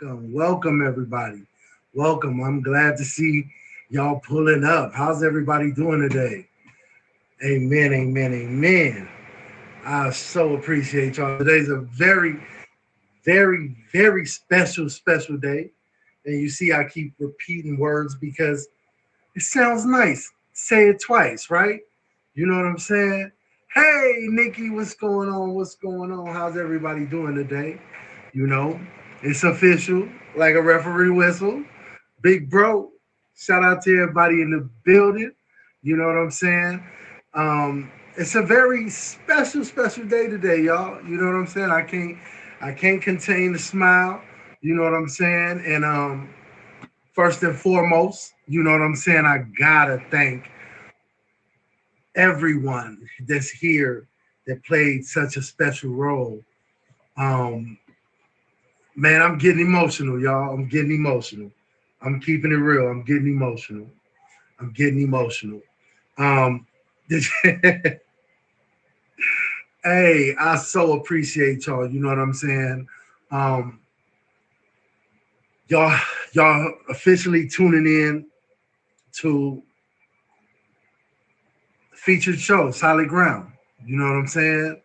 welcome everybody. Welcome. I'm glad to see y'all pulling up. How's everybody doing today? Amen, amen, amen. I so appreciate y'all. Today's a very special day. And you see, I keep repeating words because it sounds nice. Say it twice, right? You know what I'm saying? Hey, Nikki, what's going on? What's going on? How's everybody doing today? You know, it's official, like a referee whistle. Big bro, shout out to everybody in the building. You know what I'm saying? It's a very special day today, y'all. You know what I'm saying? I can't contain the smile. You know what I'm saying? And first and foremost, you know what I'm saying? I gotta thank everyone that's here that played such a special role. Um, Man, I'm getting emotional, y'all. I'm getting emotional. I'm keeping it real. I'm getting emotional. I'm getting emotional. Um, hey, I so appreciate y'all. You know what I'm saying? Um, y'all, y'all officially tuning in to featured show, Solid Ground. You know what I'm saying?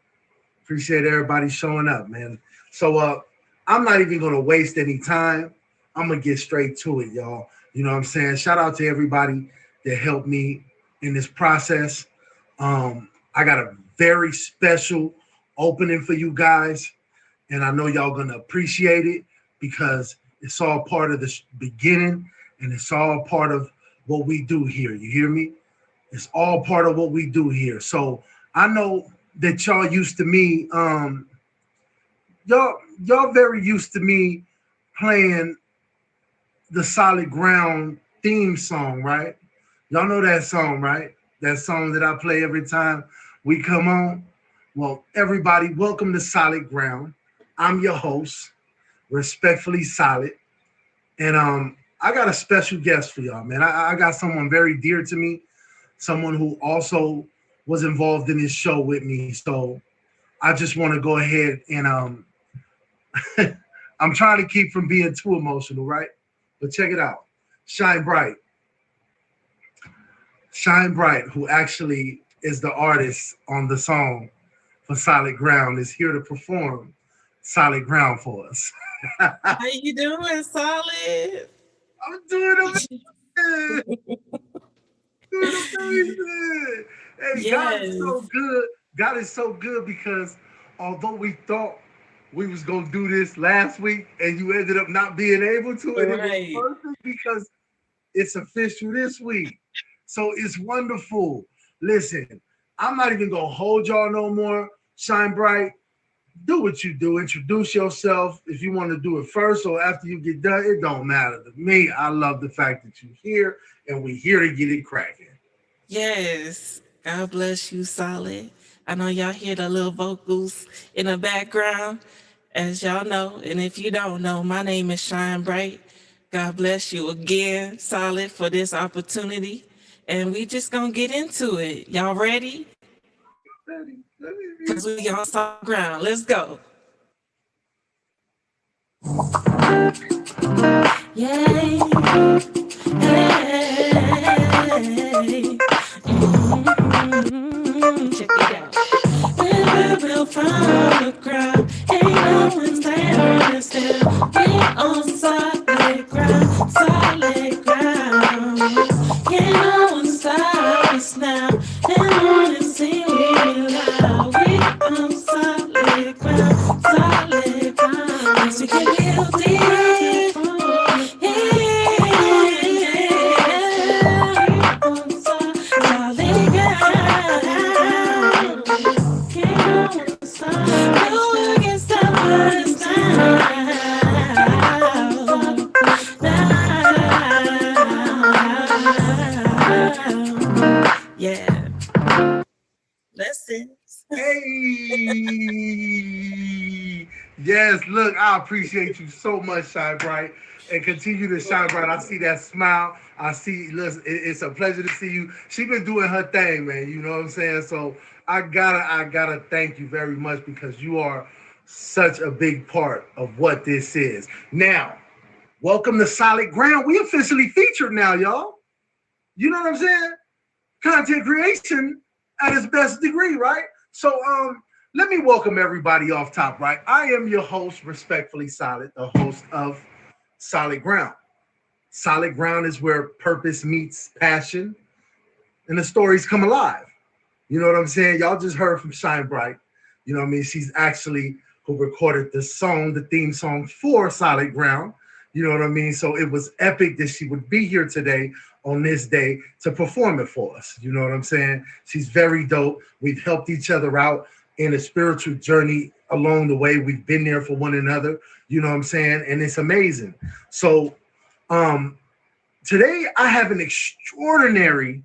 Appreciate everybody showing up, man. So I'm not even gonna waste any time. I'm gonna get straight to it, y'all. You know what I'm saying? Shout out to everybody that helped me in this process. I got a very special opening for you guys, and I know y'all gonna appreciate it because it's all part of the beginning and it's all part of what we do here. You hear me? It's all part of what we do here. So I know that y'all used to me. Y'all very used to me playing the Solid Ground theme song, right? Y'all know that song, right? That song that I play every time we come on. Well, everybody, welcome to Solid Ground. I'm your host, respectfully Solid, and I got a special guest for y'all, man. I got someone very dear to me, someone who also was involved in this show with me. So I just want to go ahead and I'm trying to keep from being too emotional, right? But check it out. Shine Bright. Shine Bright, who actually is the artist on the song for Solid Ground, is here to perform Solid Ground for us. How you doing, Solid? I'm doing amazing. Doing amazing. Hey, God is Yes, so good. God is so good because although we thought we was gonna do this last week and you ended up not being able to, and it was right. perfect because it's official this week. So it's wonderful. Listen, I'm not even gonna hold y'all no more. Shine Bright, do what you do. Introduce yourself. If you want to do it first or after you get done, it don't matter to me. I love the fact that you're here and we're here to get it cracking. Yes. God bless you, Solid. I know y'all hear the little vocals in the background, as y'all know. And if you don't know, my name is Shine Bright. God bless you again, Solid, for this opportunity. And we just gonna get into it. Y'all ready? Let me be. Cause we on solid ground. Let's go. Yay. Hey. Check it out. River built from the ground. Ain't no one standing still. We on solid ground, solid ground. Can't no one stop us now. And morning sing we loud. We on solid ground, solid ground. Yes, we can build it. Yeah, lessons. Hey, yes. Look, I appreciate you so much, Shine Bright, and continue to shine bright. I see that smile. I see. Listen, it's a pleasure to see you. She been doing her thing, man. You know what I'm saying? So I gotta thank you very much because you are such a big part of what this is. Now, welcome to Solid Ground. We officially featured now, y'all. You know what I'm saying? Content creation at its best degree, right? So, let me welcome everybody off top, right? I am your host, respectfully Solid, the host of Solid Ground. Solid Ground is where purpose meets passion and the stories come alive. You know what I'm saying? Y'all just heard from Shine Bright. You know what I mean? She's actually who recorded the song, the theme song for Solid Ground. You know what I mean? So it was epic that she would be here today on this day to perform it for us. You know what I'm saying? She's very dope. We've helped each other out in a spiritual journey along the way. We've been there for one another. You know what I'm saying? And it's amazing. So um, today I have an extraordinary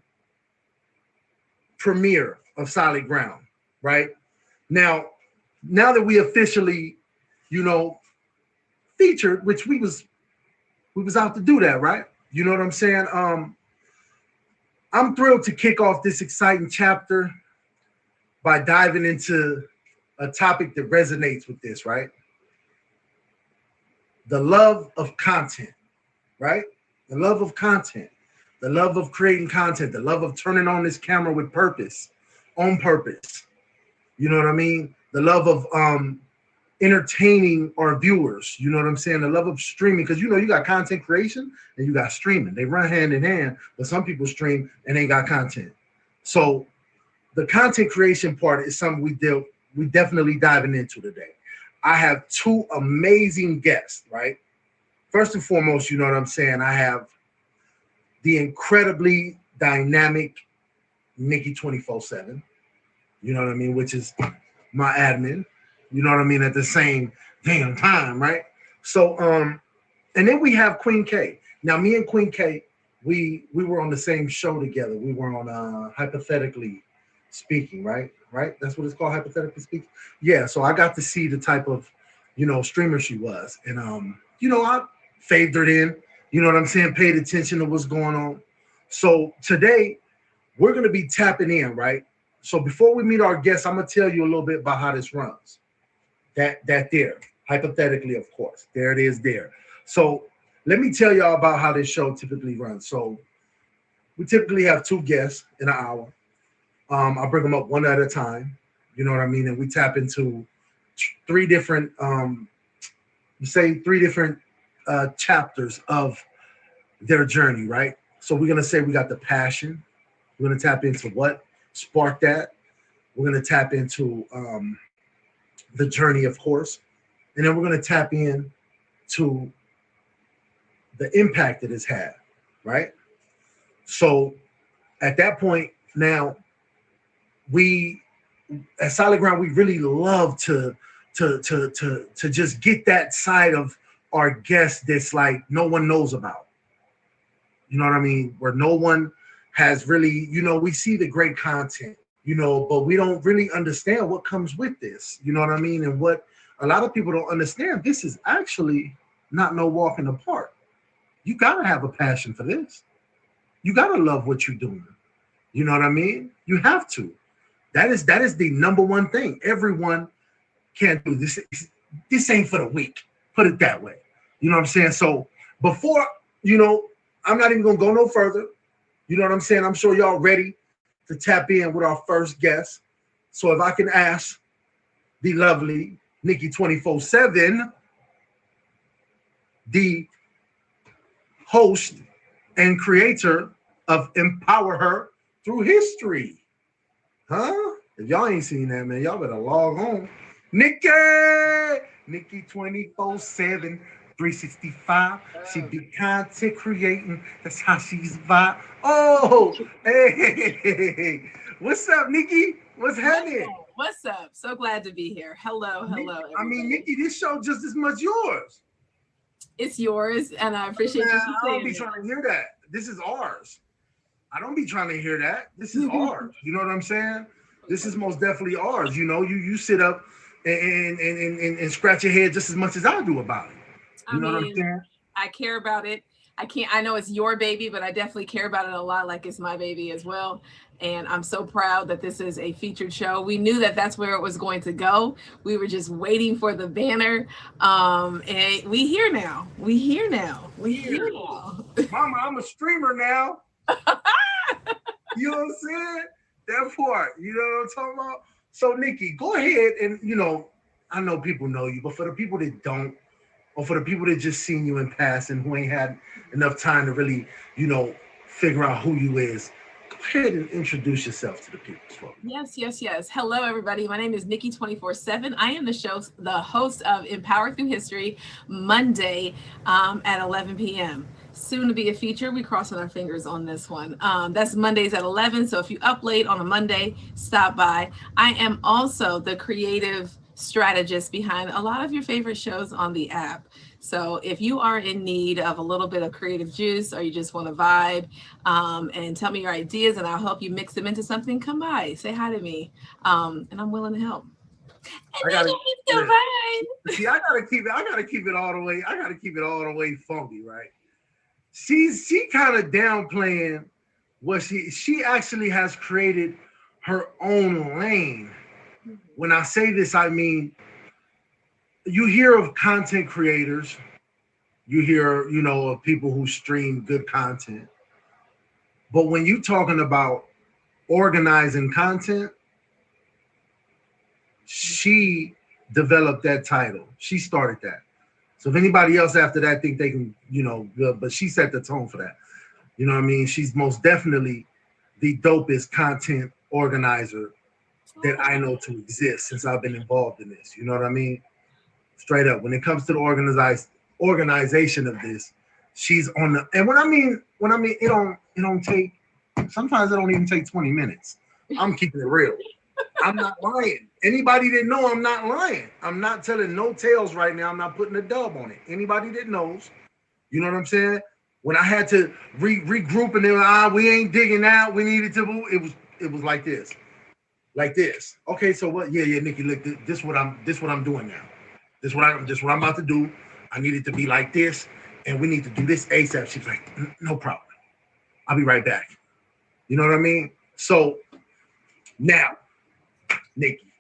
premiere of Solid Ground, right? Now that we officially, you know, featured, which we was out to do that, right? You know what I'm saying? I'm thrilled to kick off this exciting chapter by diving into a topic that resonates with this, right? The love of content, right? The love of content, the love of creating content, the love of turning on this camera with purpose, on purpose. You know what I mean? The love of entertaining our viewers. You know what I'm saying? The love of streaming, because you know you got content creation and you got streaming. They run hand in hand, but some people stream and they got content. So the content creation part is something we definitely diving into today. I have two amazing guests, right? First and foremost, you know what I'm saying? I have the incredibly dynamic Niki 24/7. You know what I mean? Which is my admin. You know what I mean? At the same damn time, right? So, and then we have Queen K. Now, me and Queen K, we were on the same show together. We were on Hypothetically Speaking, right? Right? That's what it's called, Hypothetically Speaking. Yeah. So I got to see the type of, streamer she was, and I favored in. You know what I'm saying? Paid attention to what's going on. So today we're gonna be tapping in, right? So before we meet our guests, I'm gonna tell you a little bit about how this runs. That there, hypothetically, of course, there it is there. So let me tell y'all about how this show typically runs. So we typically have two guests in an hour. I bring them up one at a time. You know what I mean? And we tap into three different, three different chapters of their journey, right? So we're gonna say we got the passion. We're gonna tap into what sparked that. We're gonna tap into the journey, of course, and then we're gonna tap in to the impact it has had, right? So at that point, now we at Solid Ground, we really love to just get that side of our guests that's like no one knows about. You know what I mean? Where no one has really, we see the great content, but we don't really understand what comes with this. You know what I mean? And what a lot of people don't understand, this is actually not no walk in the park. You gotta have a passion for this. You gotta love what you're doing. You know what I mean? You have to. That is the number one thing. Everyone can't do this. This ain't for the weak. Put it that way. You know what I'm saying? So before, I'm not even gonna go no further. You know what I'm saying? I'm sure y'all ready to tap in with our first guest. So if I can ask the lovely Niki 24/7, the host and creator of Empower Her Through History. Huh? If y'all ain't seen that, man, y'all better log on. Niki 24/7, 365. She be content creating. That's how she's vibe. Oh, hey. What's up, Niki? What's happening? What's up? So glad to be here. Hello, everybody. I mean, Niki, this show just as much yours. It's yours, and I appreciate you saying I don't be trying to hear that. This is ours. I don't be trying to hear that. This is ours. You know what I'm saying? This is most definitely ours. You sit up and scratch your head just as much as I do about it. You know what I'm saying? I care about it. I know it's your baby, but I definitely care about it a lot like it's my baby as well. And I'm so proud that this is a featured show. We knew that that's where it was going to go. We were just waiting for the banner. And we here now. We here now. We here now. Mama, I'm a streamer now. You know what I'm saying? That part. You know what I'm talking about? So, Nikki, go ahead and, I know people know you, but for the people that don't, or for the people that just seen you in passing who ain't had enough time to really, figure out who you is, go ahead and introduce yourself to the people. Yes. Hello, everybody. My name is Niki 24/7. I am the host of Empower Through History, Monday at 11 p.m. Soon to be a feature. We crossing our fingers on this one. That's Mondays at 11. So if you up late on a Monday, stop by. I am also the creative strategist behind a lot of your favorite shows on the app. So if you are in need of a little bit of creative juice, or you just want to vibe and tell me your ideas and I'll help you mix them into something, come by, say hi to me. And I'm willing to help. And I gotta keep it all the way funky, right? She kind of downplaying what she actually has created her own lane. When I say this, I mean, you hear of content creators, you hear, of people who stream good content. But when you're talking about organizing content, she developed that title. She started that. So if anybody else after that think they can, but she set the tone for that. You know what I mean? She's most definitely the dopest content organizer that I know to exist since I've been involved in this. You know what I mean? Straight up. When it comes to the organization of this, she's on the. And when I mean it don't take. Sometimes it don't even take 20 minutes. I'm keeping it real. I'm not lying. Anybody that know, I'm not lying. I'm not telling no tales right now. I'm not putting a dub on it. Anybody that knows, you know what I'm saying? When I had to regroup and they were, we ain't digging out. We needed to move. It was like this. Like this. Okay, so what? Yeah, Nikki, look, this what I'm doing now. This what I'm about to do. I need it to be like this, and we need to do this ASAP. She's like, no problem. I'll be right back. You know what I mean? So now, Nikki,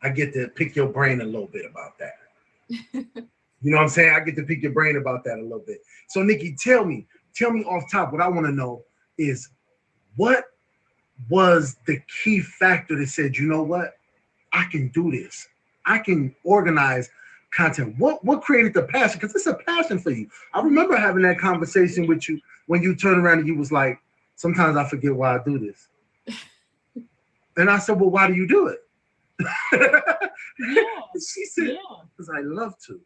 I get to pick your brain a little bit about that. You know what I'm saying? I get to pick your brain about that a little bit. So Nikki, tell me off top, what I want to know is, what was the key factor that said, you know what, I can do this. I can organize content. What created the passion? Because it's a passion for you. I remember having that conversation with you when you turned around and you was like, sometimes I forget why I do this. And I said, well, why do you do it? She said, because I love to.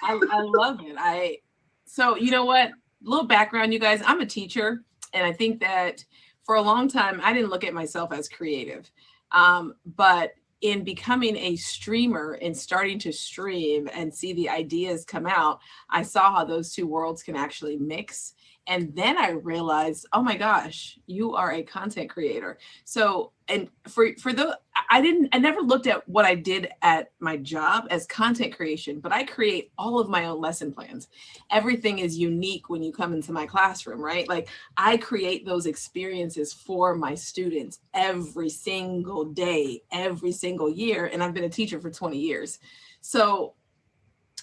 I love it. So you know what? Little background, you guys. I'm a teacher, and I think that for a long time, I didn't look at myself as creative. But in becoming a streamer and starting to stream and see the ideas come out, I saw how those two worlds can actually mix. And then I realized, oh my gosh, you are a content creator. So, and for the, I never looked at what I did at my job as content creation, but I create all of my own lesson plans. Everything is unique when you come into my classroom, right? Like I create those experiences for my students every single day, every single year. And I've been a teacher for 20 years. So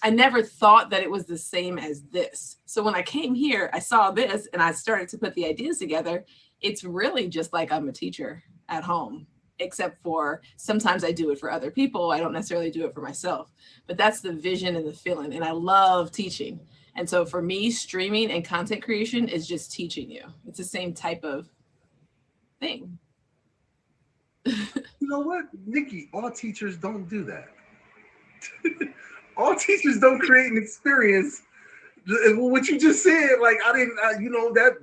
I never thought that it was the same as this. So when I came here, I saw this and I started to put the ideas together. It's really just like I'm a teacher at home, except for sometimes I do it for other people. I don't necessarily do it for myself, but that's the vision and the feeling. And I love teaching. And so for me, streaming and content creation is just teaching you. It's the same type of thing. You know what, Nikki, all teachers don't do that. All teachers don't create an experience. What you just said, like I didn't,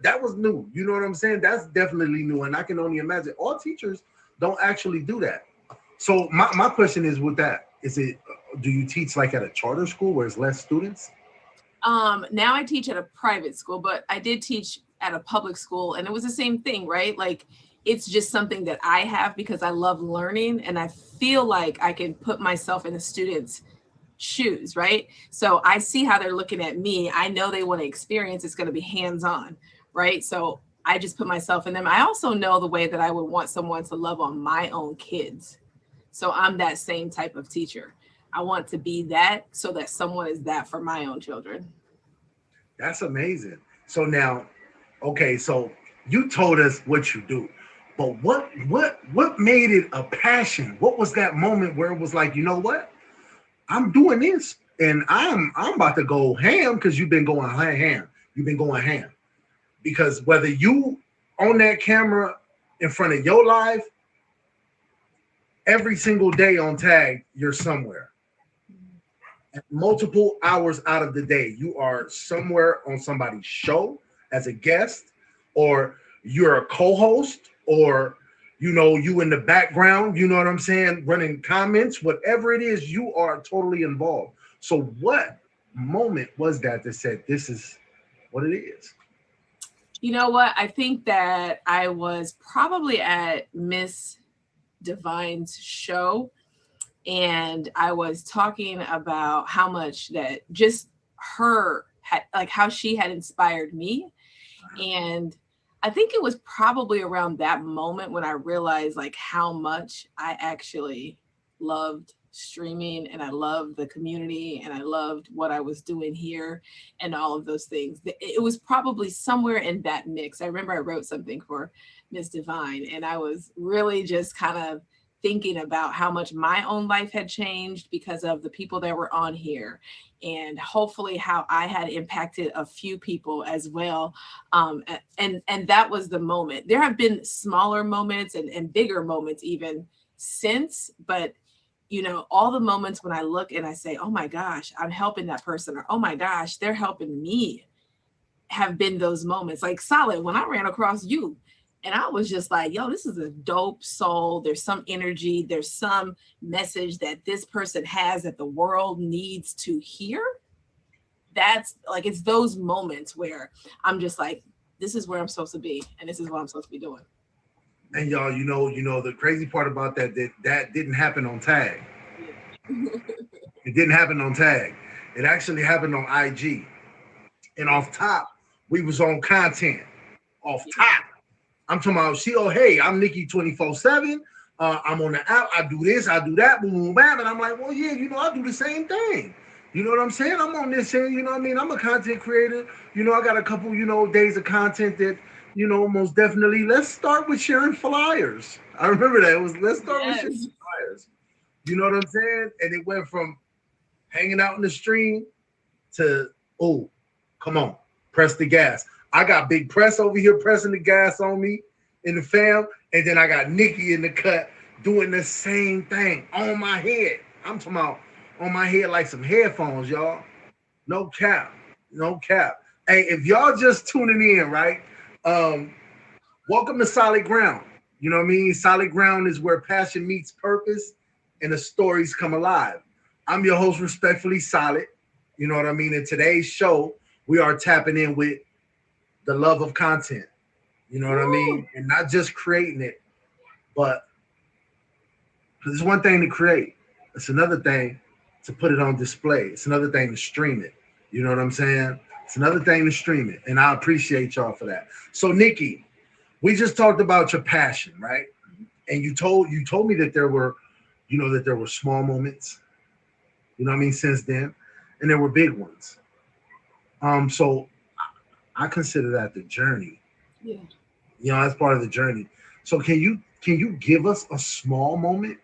that was new. You know what I'm saying? That's definitely new, and I can only imagine all teachers don't actually do that. So my question is, with that, is it? Do you teach like at a charter school where it's less students? Now I teach at a private school, but I did teach at a public school, and it was the same thing, right? Like it's just something that I have because I love learning, and I feel like I can put myself in the students' shoes, right? So I see how they're looking at me. I know they want to experience, it's going to be hands-on, right? So I just put myself in them. I also know the way that I would want someone to love on my own kids. So I'm that same type of teacher. I want to be that so that someone is that for my own children. That's amazing. So now, okay, so you told us what you do, but what made it a passion? What was that moment where it was like, you know what? I'm doing this and I'm about to go ham because you've been going ham. You've been going ham. Because whether you on that camera in front of your life, every single day on tag, you're somewhere. Multiple hours out of the day, you are somewhere on somebody's show as a guest, or you're a co-host, or you in the background, you know what I'm saying, running comments, whatever it is, you are totally involved. So what moment was that said this is what it is? You know what? I think that I was probably at Miss Divine's show, and I was talking about how much that just her had, like how she had inspired me. And I think it was probably around that moment when I realized like how much I actually loved streaming, and I loved the community, and I loved what I was doing here and all of those things. It was probably somewhere in that mix. I remember I wrote something for Miss Divine, and I was really just kind of thinking about how much my own life had changed because of the people that were on here, and hopefully how I had impacted a few people as well. And that was the moment. There have been smaller moments and bigger moments even since, but all the moments when I look and I say, oh my gosh, I'm helping that person, or oh my gosh, they're helping me, have been those moments. Like Solid, when I ran across you, and I was just like, yo, this is a dope soul. There's some energy. There's some message that this person has that the world needs to hear. That's like, it's those moments where I'm just like, this is where I'm supposed to be, and this is what I'm supposed to be doing. And y'all, the crazy part about that didn't happen on tag. It didn't happen on tag. It actually happened on IG. And off top, we was on content. Off top. I'm talking about hey, I'm Niki 24/7. I'm on the app. I do this, I do that, boom, boom, bam. And I'm like, well, yeah, I do the same thing. You know what I'm saying? I'm on this thing, you know what I mean? I'm a content creator. I got a couple, days of content that, most definitely. Let's start with sharing flyers. I remember that. It was let's start with sharing flyers. You know what I'm saying? And it went from hanging out in the stream to, oh, come on, press the gas. I got Big Press over here pressing the gas on me in the fam. And then I got Niki in the cut doing the same thing on my head. I'm talking about on my head like some headphones, y'all. No cap. No cap. Hey, if y'all just tuning in, right? Welcome to Solid Ground. You know what I mean? Solid Ground is where passion meets purpose and the stories come alive. I'm your host, respectfully, Solid. You know what I mean? In today's show, we are tapping in with the love of content. You know what I mean? And not just creating it, but it's one thing to create. It's another thing to put it on display. It's another thing to stream it. You know what I'm saying? It's another thing to stream it. And I appreciate y'all for that. So Niki, we just talked about your passion, right? And you told me that there were, small moments, you know what I mean, since then, and there were big ones. So I consider that the journey. Yeah. That's part of the journey. So can you give us a small moment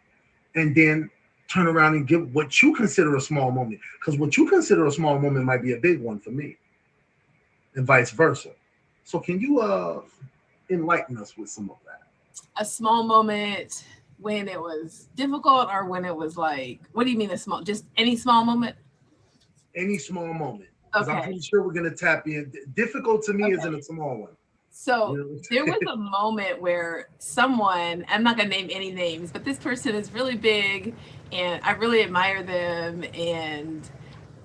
and then turn around and give what you consider a small moment? Because what you consider a small moment might be a big one for me, and vice versa. So can you enlighten us with some of that? A small moment when it was difficult, or when it was like, what do you mean a small, just any small moment? Any small moment. Because Okay. I'm pretty sure we're going to tap in. Difficult to me isn't a small one. So there was a moment where someone, I'm not going to name any names, but this person is really big and I really admire them. And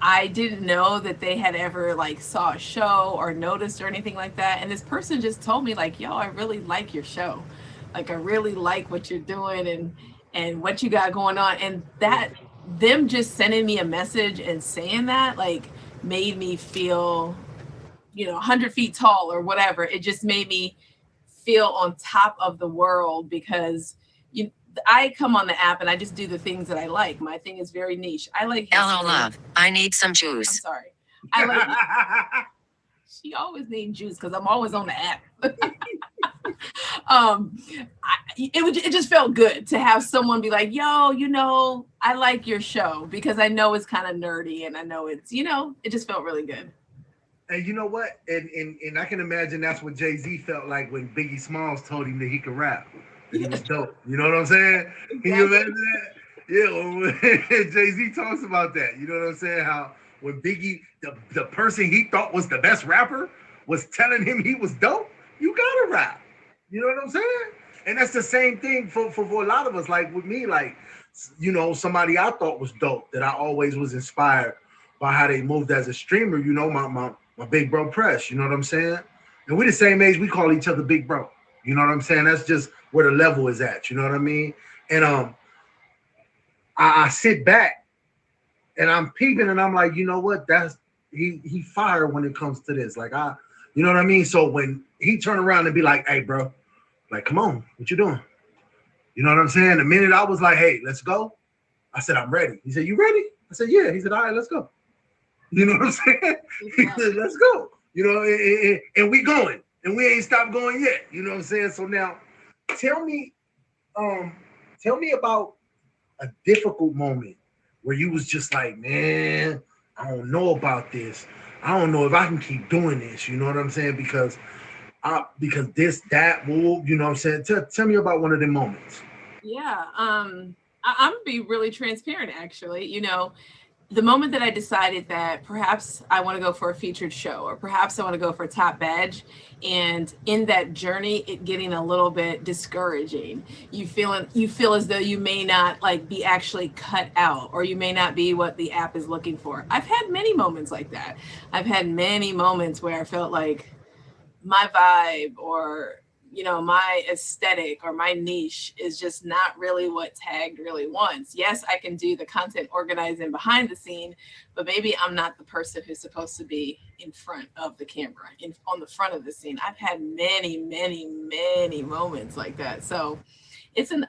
I didn't know that they had ever like saw a show or noticed or anything like that. And this person just told me like, yo, I really like your show. Like, I really like what you're doing and what you got going on. And that them just sending me a message and saying that like made me feel, 100 feet tall or whatever. It just made me feel on top of the world because you I come on the app and I just do the things that I like. My thing is very niche. I like history. Hello, love. I need some I'm juice. sorry. I like she always needs juice because I'm always on the app. It just felt good to have someone be like, yo, I like your show because I know it's kind of nerdy and I know it's, it just felt really good. And you know what? And I can imagine that's what Jay-Z felt like when Biggie Smalls told him that he could rap. That he was dope. You know what I'm saying? Can you imagine that? Yeah, when Jay-Z talks about that. You know what I'm saying? How when Biggie, the person he thought was the best rapper, was telling him he was dope, you gotta rap. You know what I'm saying? And that's the same thing for a lot of us. Like with me, like, somebody I thought was dope that I always was inspired by how they moved as a streamer, my big bro Press, you know what I'm saying? And we're the same age, we call each other big bro. You know what I'm saying? That's just where the level is at, you know what I mean? And I sit back and I'm peeping and I'm like, you know what? That's he fired when it comes to this. Like you know what I mean? So when he turn around and be like, hey bro, like come on, what you doing? You know what I'm saying? The minute I was like, hey, let's go, I said, I'm ready. He said, you ready? I said, yeah. He said, all right, let's go. You know what I'm saying? He said, let's go. You know, and we going. And we ain't stopped going yet. You know what I'm saying? So now tell me about a difficult moment where you was just like, man, I don't know about this. I don't know if I can keep doing this. You know what I'm saying? Because this, that, move, you know what I'm saying? Tell me about one of them moments. Yeah. I'm gonna be really transparent actually. The moment that I decided that perhaps I want to go for a featured show or perhaps I want to go for a top badge, and in that journey it getting a little bit discouraging, you feel as though you may not like be actually cut out or you may not be what the app is looking for. I've had many moments like that. I've had many moments where I felt like my vibe or my aesthetic or my niche is just not really what tagged really wants. Yes, I can do the content organizing behind the scene, but maybe I'm not the person who's supposed to be in front of the camera, on the front of the scene. I've had many, many, many moments like that. So it's an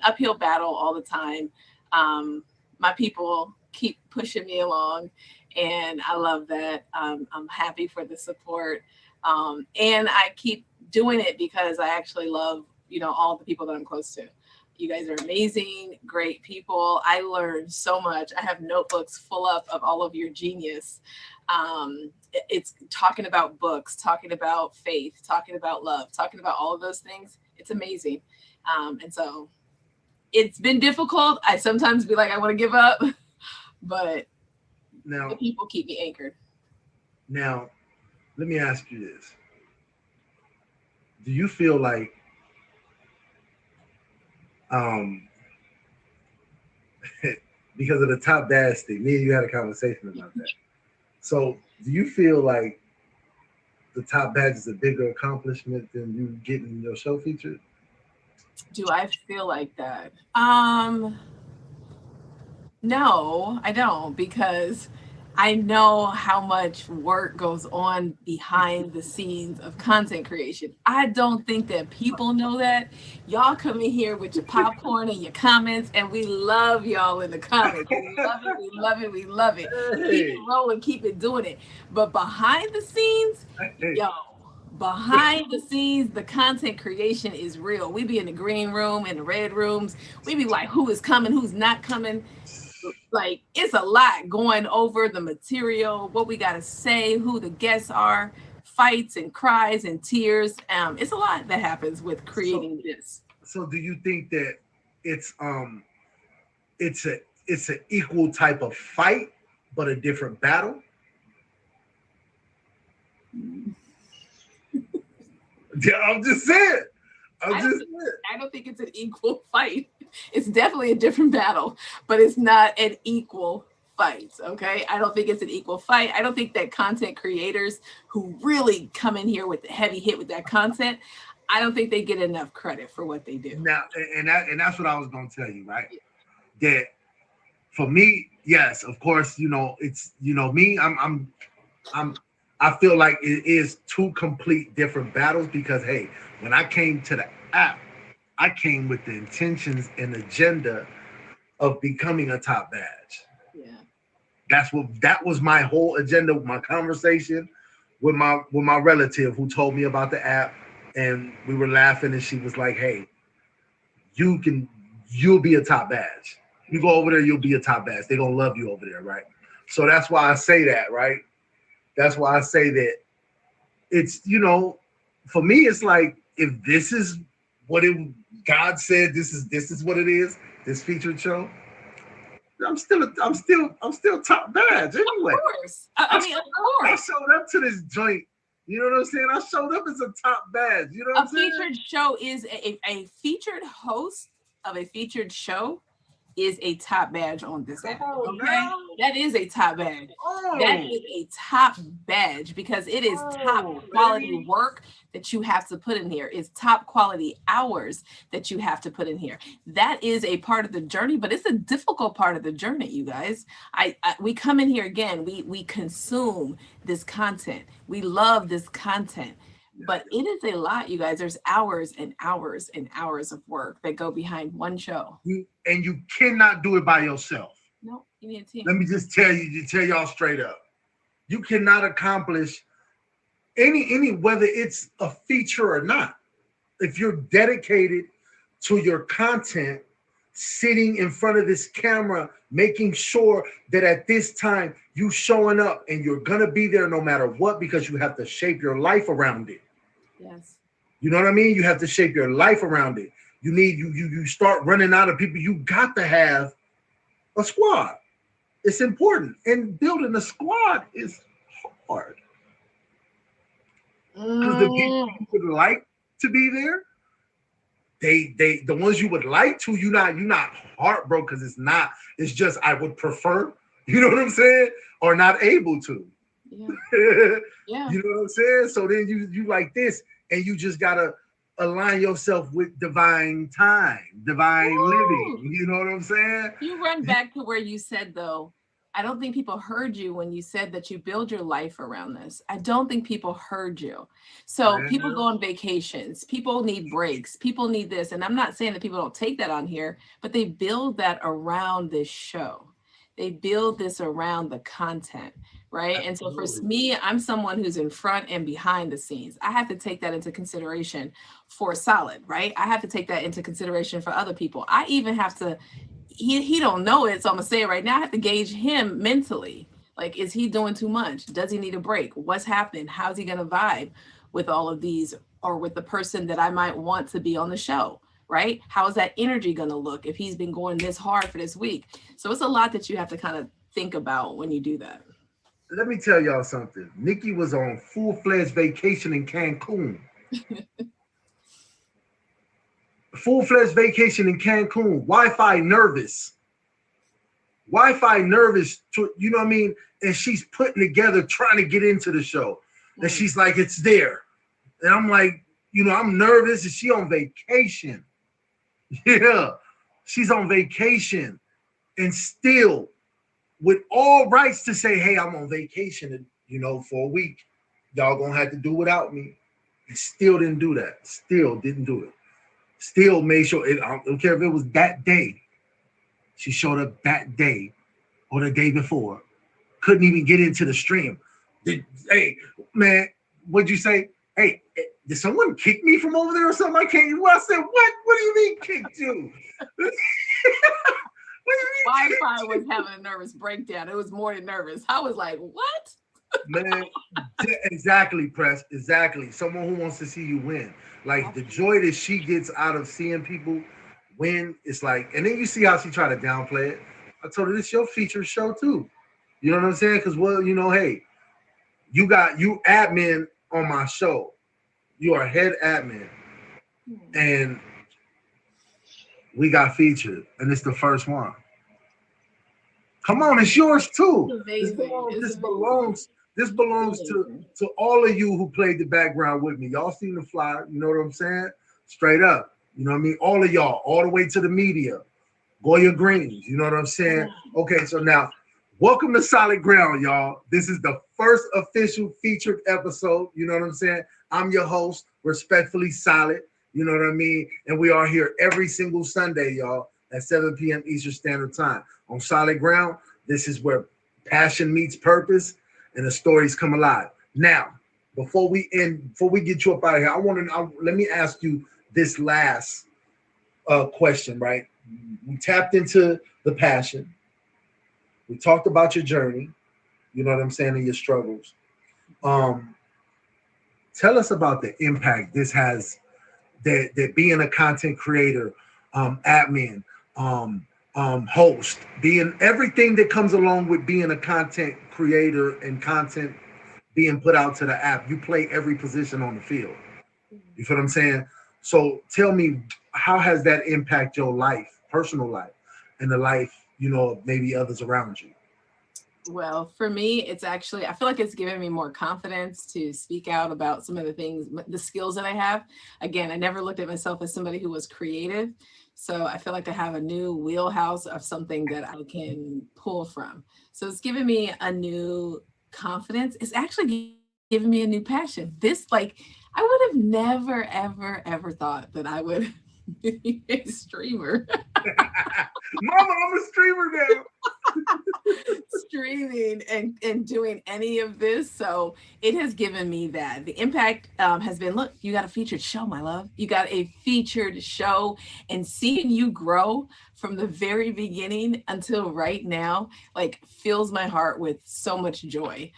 uphill battle all the time. My people keep pushing me along and I love that. I'm happy for the support. And I keep doing it because I actually love, all the people that I'm close to. You guys are amazing, great people. I learned so much. I have notebooks full up of all of your genius. It's talking about books, talking about faith, talking about love, talking about all of those things. It's amazing. And so it's been difficult. I sometimes be like, I want to give up, but Now, the people keep me anchored. now, let me ask you this. Do you feel like um because of the top dash thing, me and you had a conversation about that. So do you feel like the top badge is a bigger accomplishment than you getting your show featured? Do I feel like that? No, I don't because I know how much work goes on behind the scenes of content creation. I don't think that people know that. Y'all come in here with your popcorn and your comments, and we love y'all in the comments. We love it, we love it, we love it. Keep it rolling, keep it doing it. But behind the scenes, yo, behind the scenes, the content creation is real. We be in the green room, in the red rooms. We be like, who is coming, who's not coming. Like it's a lot going over the material, what we got to say, who the guests are, fights and cries and tears. It's a lot that happens with creating this. So do you think that it's it's an equal type of fight but a different battle? Yeah, I'm just saying. I don't think it's an equal fight. It's definitely a different battle, but it's not an equal fight. Okay. I don't think it's an equal fight. I don't think that content creators who really come in here with the heavy hit with that content, I don't think they get enough credit for what they do. Now, and that's what I was gonna tell you, right? That For me, yes, of course, it's me. I'm I feel like it is two complete different battles because hey, when I came to the app, I came with the intentions and agenda of becoming a top badge. Yeah. That was my whole agenda, my conversation with my relative who told me about the app, and we were laughing, and she was like, "Hey, you can you'll be a top badge. You go over there, you'll be a top badge. They're gonna love you over there, right?" So that's why I say that, right? That's why I say that it's for me, it's like if this is what it God said this is what it is, this featured show, I'm still top badge Of anyway. course. I mean, of I course. showed up to this joint. You know what I'm saying? I showed up as a top badge. You know what A I'm saying? featured show is a featured host of a featured show is a top badge on this Come app. on, Okay, now. that is a top badge. That Oh, is a top badge because it is top oh, quality baby. work that you have to put in here. It's top quality hours that you have to put in here. That is a part of the journey, but it's a difficult part of the journey, you guys. We come in here again. We consume this content. We love this content. But it is a lot, you guys. There's hours and hours and hours of work that go behind one show. And you cannot do it by yourself. No, you need a team. Let me just tell y'all straight up. You cannot accomplish any whether it's a feature or not. If you're dedicated to your content, sitting in front of this camera, making sure that at this time you showing up and you're gonna be there no matter what because you have to shape your life around it. Yes. You know what I mean? You have to shape your life around it. You start running out of people. You got to have a squad. It's important. And building a squad is hard. Because the people Mm, you would like to be there, the ones you would like to, you're not heartbroken because it's just I would prefer, you know what I'm saying? Or not able to. yeah. Yeah. You know what I'm saying? So then you like this, and you just gotta align yourself with divine time, divine living. Woo! You know what I'm saying? You run back to where you said, though, I don't think people heard you when you said that you build your life around this. I don't think people heard you. So people go Man, on vacations, people need breaks, people need this. And I'm not saying that people don't take that on here, but they build that around this show. They build this around the content, right? And so for absolutely. me, I'm someone who's in front and behind the scenes. I have to take that into consideration for Solid, right? I have to take that into consideration for other people. I even have to he don't know it, so I'm gonna say it right now. I have to gauge him mentally. Like, is he doing too much? Does he need a break? What's happening? How's he gonna vibe with all of these, or with the person that I might want to be on the show? Right? How is that energy gonna look if he's been going this hard for this week? So it's a lot that you have to kind of think about when you do that. Let me tell y'all something. Nikki was on full-fledged vacation in Cancun. Full-fledged vacation in Cancun. Wi-Fi nervous. Wi-Fi nervous. You know what I mean? And she's putting together, trying to get into the show. And Mm. she's like, it's there. And I'm like, I'm nervous. And she on vacation. Yeah. She's on vacation. And still, with all rights to say, hey, I'm on vacation, and for a week, y'all gonna have to do without me. And still didn't do that. Still didn't do it. Still made sure. I don't care if it was that day. She showed up that day or the day before. Couldn't even get into the stream. Hey, man, what'd you say? Hey, did someone kick me from over there or something? I can't. Well, I said, what? What do you mean kicked you? What do you mean Wi-Fi kicked was you? having a nervous breakdown. It was more than nervous. I was like, what? Man, exactly, Press. Exactly. Someone who wants to see you win. Like the joy that she gets out of seeing people win, it's like, and then you see how she try to downplay it. I told her this your feature show too. You know what I'm saying? Because hey, you admin on my show. You are head admin, and we got featured, and it's the first one. Come on, it's yours too. It's amazing. It's This amazing. belongs. This It's belongs amazing. to all of you who played the background with me. Y'all seen the fly. You know what I'm saying? Straight up. You know what I mean? All of y'all, all the way to the media. Goya Greens. You know what I'm saying? Okay, so now, welcome to Solid Ground, y'all. This is the first official featured episode. You know what I'm saying? I'm your host, respectfully Solid. You know what I mean? And we are here every single Sunday, y'all, at 7 p.m. Eastern Standard Time on Solid Ground. This is where passion meets purpose and the stories come alive. Now, before we get you up out of here, let me ask you this last question, right? We tapped into the passion. We talked about your journey, you know what I'm saying, and your struggles. Um, Tell us about the impact this has, that being a content creator, admin, host, being everything that comes along with being a content creator and content being put out to the app. You play every position on the field. You feel what I'm saying? So tell me, how has that impact your life, personal life, and the life, of maybe others around you? Well, for me, it's actually, I feel like it's given me more confidence to speak out about some of the things, the skills that I have. Again, I never looked at myself as somebody who was creative. So I feel like I have a new wheelhouse of something that I can pull from. So it's given me a new confidence. It's actually given me a new passion. This, like, I would have never, ever, ever thought that I would be a streamer. Mama, I'm a streamer now. Streaming and doing any of this. So it has given me that. The impact has been, look, you got a featured show, my love. You got a featured show, and seeing you grow from the very beginning until right now, like, fills my heart with so much joy.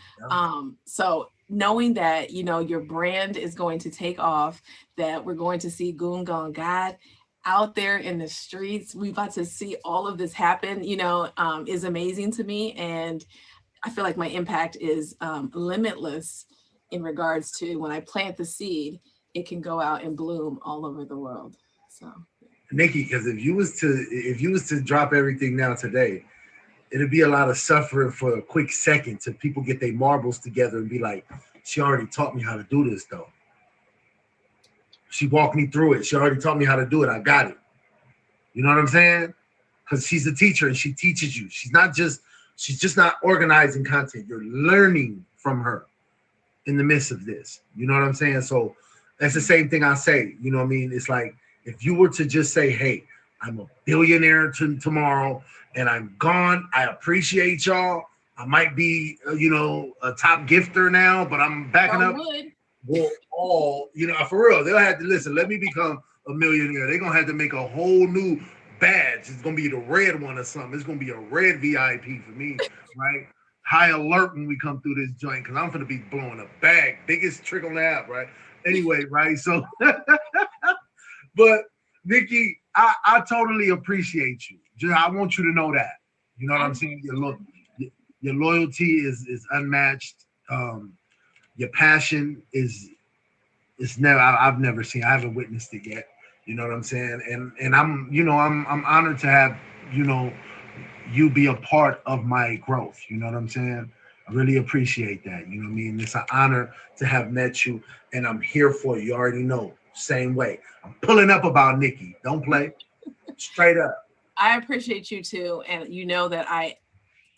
So knowing that, your brand is going to take off, that we're going to see Goon Gone God out there in the streets, we about to see all of this happen, is amazing to me. And I feel like my impact is limitless in regards to when I plant the seed, it can go out and bloom all over the world. So, Nikki, because if you was to drop everything now today, it'd be a lot of suffering for a quick second to people get their marbles together and be like, she already taught me how to do this though. She walked me through it. She already taught me how to do it. I got it. You know what I'm saying? Because she's a teacher and she teaches you. She's just not organizing content. You're learning from her in the midst of this. You know what I'm saying? So that's the same thing I say. You know what I mean? It's like, if you were to just say, hey, I'm a billionaire tomorrow and I'm gone. I appreciate y'all. I might be, a top gifter now, but I'm backing up. Well, all, for real, they'll have to listen. Let me become a millionaire. They're going to have to make a whole new badge. It's going to be the red one or something. It's going to be a red VIP for me, right? High alert when we come through this joint, because I'm going to be blowing a bag. Biggest trick on the app, right? Anyway, right? So, but Nikki, I totally appreciate you. I want you to know that. You know what I'm saying? Your loyalty is unmatched. Your passion is never, I've never seen. I haven't witnessed it yet. You know what I'm saying? And I'm honored to have you be a part of my growth. You know what I'm saying? I really appreciate that. You know what I mean? It's an honor to have met you, and I'm here for you. You already know. Same way. I'm pulling up about Nikki. Don't play. Straight up. I appreciate you too, and you know that I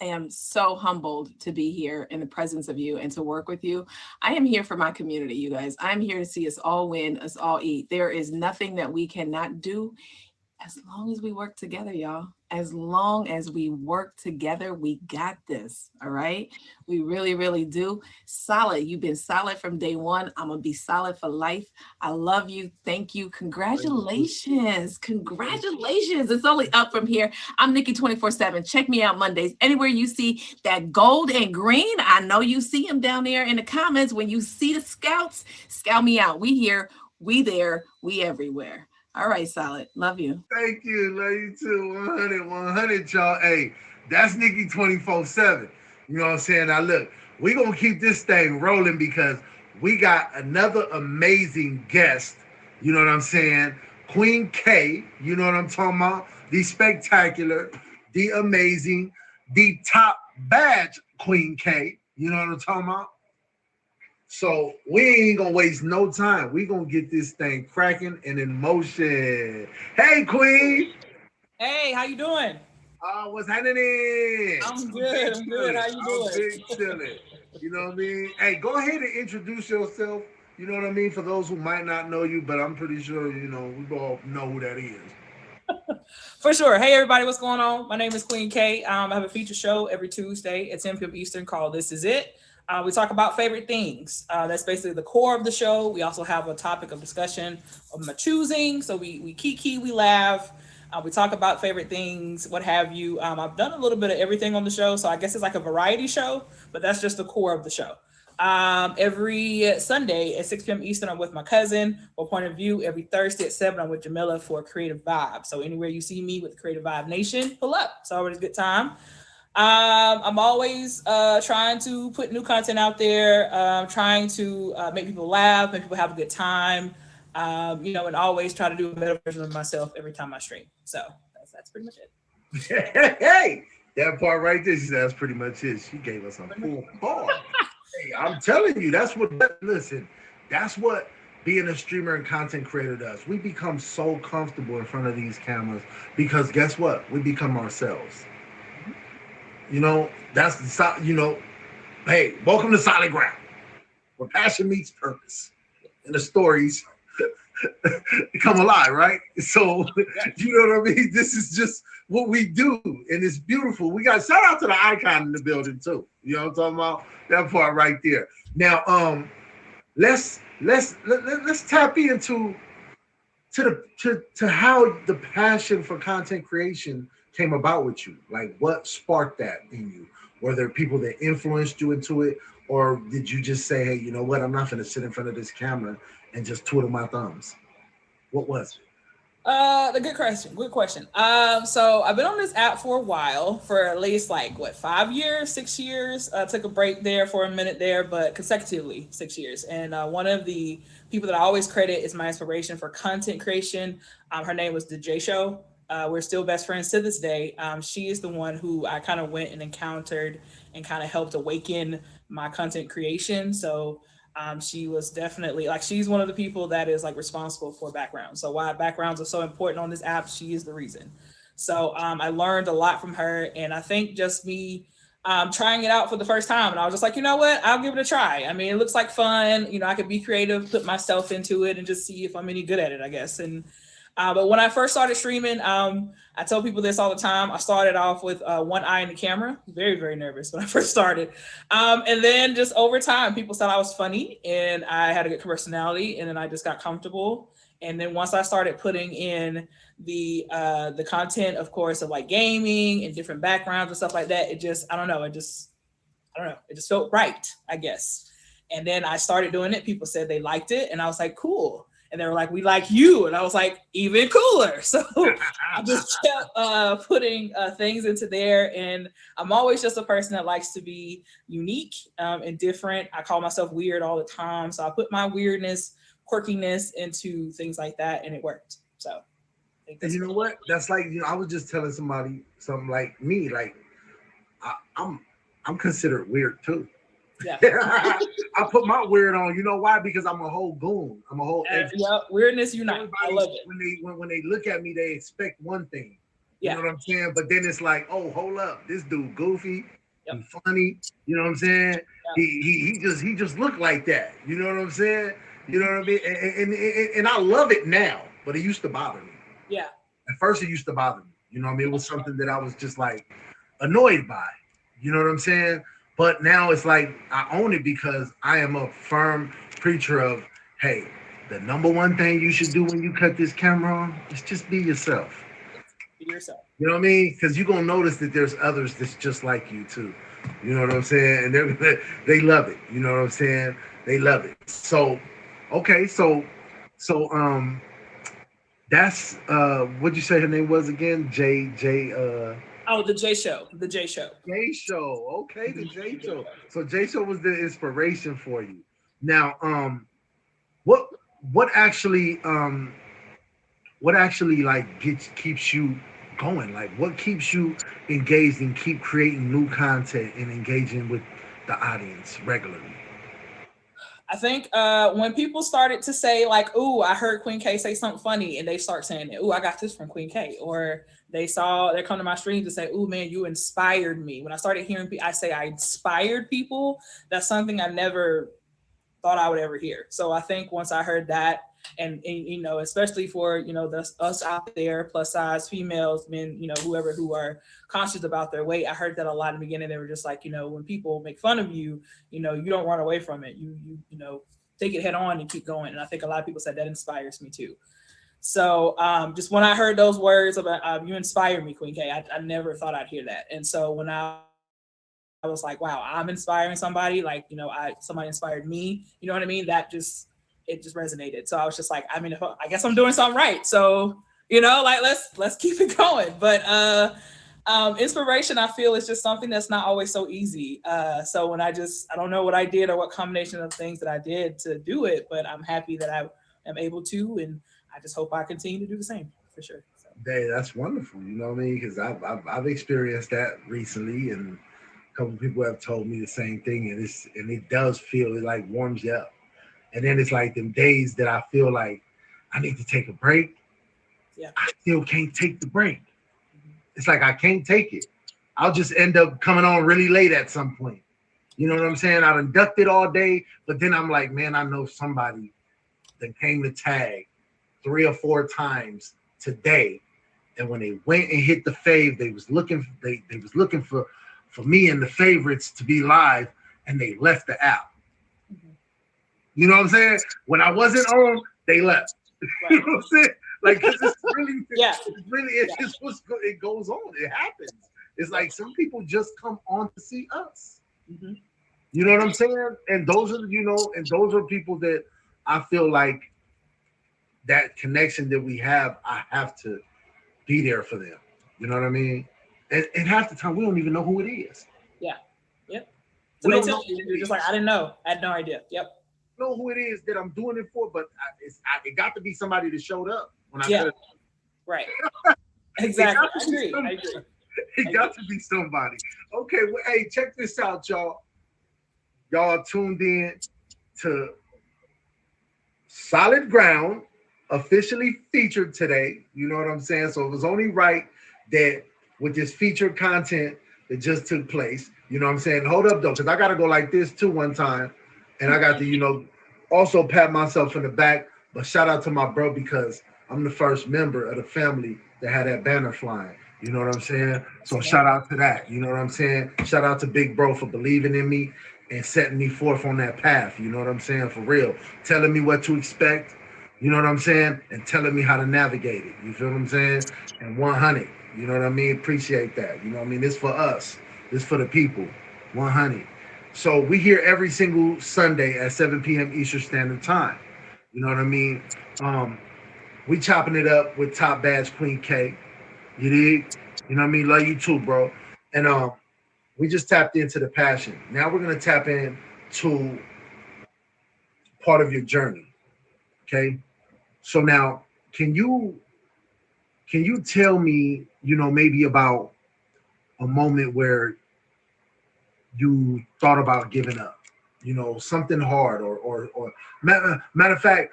am so humbled to be here in the presence of you and to work with you. I am here for my community, you guys. I'm here to see us all win, us all eat. There is nothing that we cannot do as long as we work together, y'all. As long as we work together, we got this. All right. We really, really do. Solid. You've been solid from day one. I'm going to be solid for life. I love you. Thank you. Congratulations. Congratulations. It's only up from here. I'm Niki 24/7. Check me out Mondays. Anywhere you see that gold and green, I know you see them down there in the comments. When you see the scouts, scout me out. We here, we there, we everywhere. All right, Solid. Love you. Thank you. Love you too. 100, y'all. Hey, that's Niki 24/7. You know what I'm saying? Now, look, we're going to keep this thing rolling because we got another amazing guest. You know what I'm saying? Queen K. You know what I'm talking about? The spectacular, the amazing, the top badge Queen K. You know what I'm talking about? So we ain't gonna waste no time. We gonna get this thing cracking and in motion. Hey, Queen. Hey, how you doing? What's happening? I'm I'm big good. I'm good. chilling. How you I'm doing? big chilling. You know what I mean? Hey, go ahead and introduce yourself. You know what I mean? For those who might not know you, but I'm pretty sure, we all know who that is. For sure. Hey, everybody, what's going on? My name is Queen K. I have a feature show every Tuesday at 10 p.m. Eastern called This Is It. We talk about favorite things. That's basically the core of the show. We also have a topic of discussion of my choosing. So we kiki, we laugh. We talk about favorite things, what have you. I've done a little bit of everything on the show. So I guess it's like a variety show, but that's just the core of the show. Every Sunday at 6 p.m. Eastern, I'm with my cousin for Point of View. Every Thursday at 7, I'm with Jamila for Creative Vibe. So anywhere you see me with Creative Vibe Nation, pull up. It's always a good time. I'm always trying to put new content out there, trying to make people laugh, make people have a good time, and always try to do a better version of myself every time I stream. So that's pretty much it. Hey, that part right there, she said that's pretty much it. She gave us a full bar. Hey, I'm telling you, listen, that's what being a streamer and content creator does. We become so comfortable in front of these cameras because guess what? We become ourselves. That's hey, welcome to Solid Ground, where passion meets purpose and the stories come alive, right? So, you know what I mean? This is just what we do, and it's beautiful. We got shout out to the icon in the building too. You know what I'm talking about? That part right there. Now, let's tap into to how the passion for content creation came about with you. Like, what sparked that in you? Were there people that influenced you into it, or did you just say, "Hey, you know what? I'm not going to sit in front of this camera and just twiddle my thumbs"? What was it? The good question. Good question. So I've been on this app for a while, for at least 5 years, 6 years. Took a break there for a minute there, but consecutively 6 years. And one of the people that I always credit is my inspiration for content creation. Her name was the J Show. We're still best friends to this day. She is the one who I kind of went and encountered and kind of helped awaken my content creation. So she was definitely she's one of the people that is responsible for backgrounds. So why backgrounds are so important on this app, she is the reason. So I learned a lot from her, and I think just me trying it out for the first time, and I was just like, you know what, I'll give it a try. I mean, it looks like fun. I could be creative, put myself into it, and just see if I'm any good at it, I guess. And but when I first started streaming, I tell people this all the time. I started off with one eye in the camera, very, very nervous when I first started. And then just over time, people said I was funny and I had a good personality, and then I just got comfortable. And then once I started putting in the content, of course, of gaming and different backgrounds and stuff like that, it just, I don't know, it just felt right, I guess. And then I started doing it. People said they liked it, and I was like, cool. And they were like, we like you. And I was like, even cooler. So I just kept putting things into there. And I'm always just a person that likes to be unique and different. I call myself weird all the time. So I put my weirdness, quirkiness into things like that, and it worked. So and you know what? That's I was just telling somebody something like me, I'm considered weird too. Yeah. I put my weird on. You know why? Because I'm a whole goon. I'm a whole weirdness unite. I love it. When they look at me, they expect one thing. You know what I'm saying? But then it's like, oh, hold up, this dude goofy, and funny. You know what I'm saying? Yep. He just looked like that. You know what I'm saying? You know what I mean? And I love it now, but it used to bother me. Yeah. At first, it used to bother me. You know what I mean? It was something that I was just annoyed by. You know what I'm saying? But now it's I own it because I am a firm preacher of, hey, the number one thing you should do when you cut this camera on is just be yourself. Be yourself. You know what I mean? Because you're going to notice that there's others that's just like you too. You know what I'm saying? And they love it. You know what I'm saying? They love it. So, okay. So that's, what'd you say her name was again? Oh, the J Show. The J Show. J Show. Okay, the J Show. So J Show was the inspiration for you. Now, what actually keeps you going? What keeps you engaged and keep creating new content and engaging with the audience regularly? I think when people started to say "Ooh, I heard Queen K say something funny," and they start saying, "Ooh, I got this from Queen K," or They come to my streams to say, "Ooh, man, you inspired me." When I started hearing I say I inspired people, that's something I never thought I would ever hear. So I think once I heard that, and you know, especially for, you know, us out there, plus size females, men, you know, whoever, who are conscious about their weight, I heard that a lot in the beginning. They were just like, you know, when people make fun of you, you know, you don't run away from it. You know, take it head on and keep going. And I think a lot of people said that inspires me too. So just when I heard those words about you inspire me, Queen K, I never thought I'd hear that. And so when I was like, wow, I'm inspiring somebody, like, you know, somebody inspired me, you know what I mean? It just resonated. So I was just like, I mean, I guess I'm doing something right. So, you know, like, let's keep it going. But inspiration, I feel, is just something that's not always so easy. So when I don't know what I did or what combination of things that I did to do it, but I'm happy that I am able to, and I just hope I continue to do the same for sure. So. Hey, that's wonderful. You know what I mean? Because I've experienced that recently, and a couple of people have told me the same thing, and it does feel, it like warms you up. And then it's like them days that I feel like I need to take a break. Yeah. I still can't take the break. It's like I can't take it. I'll just end up coming on really late at some point. You know what I'm saying? I've inducted all day, but then I'm like, man, I know somebody that came to tag 3 or 4 times today, and when they went and hit the fave, they was looking for me and the favorites to be live, and they left the app. Mm-hmm. You know what I'm saying? When I wasn't on, they left. Right. You know what I'm saying? Like, cause it's really, it goes on. It happens. It's like some people just come on to see us. Mm-hmm. You know what I'm saying? And those are people that I feel like that connection that we have, I have to be there for them. You know what I mean? And half the time we don't even know who it is. Yeah. Yep. So we they tell you, you're just like, I didn't know. I had no idea. Yep. Know who it is that I'm doing it for, but it got to be somebody that showed up when I could have. Right. Exactly. I agree. It got to be somebody. Okay, well, hey, check this out, y'all. Y'all tuned in to Solid Ground, officially featured today. You know what I'm saying? So it was only right that with this featured content that just took place, you know what I'm saying? Hold up, though, because I got to go like this, too, one time. And I got to, also pat myself in the back. But shout out to my bro, because I'm the first member of the family that had that banner flying. You know what I'm saying? So shout out to that. You know what I'm saying? Shout out to Big Bro for believing in me and setting me forth on that path. You know what I'm saying? For real. Telling me what to expect. You know what I'm saying? And telling me how to navigate it. You feel what I'm saying? And 100. You know what I mean? Appreciate that. You know what I mean? This for us. This for the people. 100. So we here every single Sunday at 7 p.m. Eastern Standard Time. You know what I mean? We chopping it up with Top Badge Queen K. You dig? You know what I mean? Love you too, bro. And we just tapped into the passion. Now we're gonna tap into part of your journey. Okay. So now, can you tell me, maybe about a moment where you thought about giving up? Something hard, or matter of fact,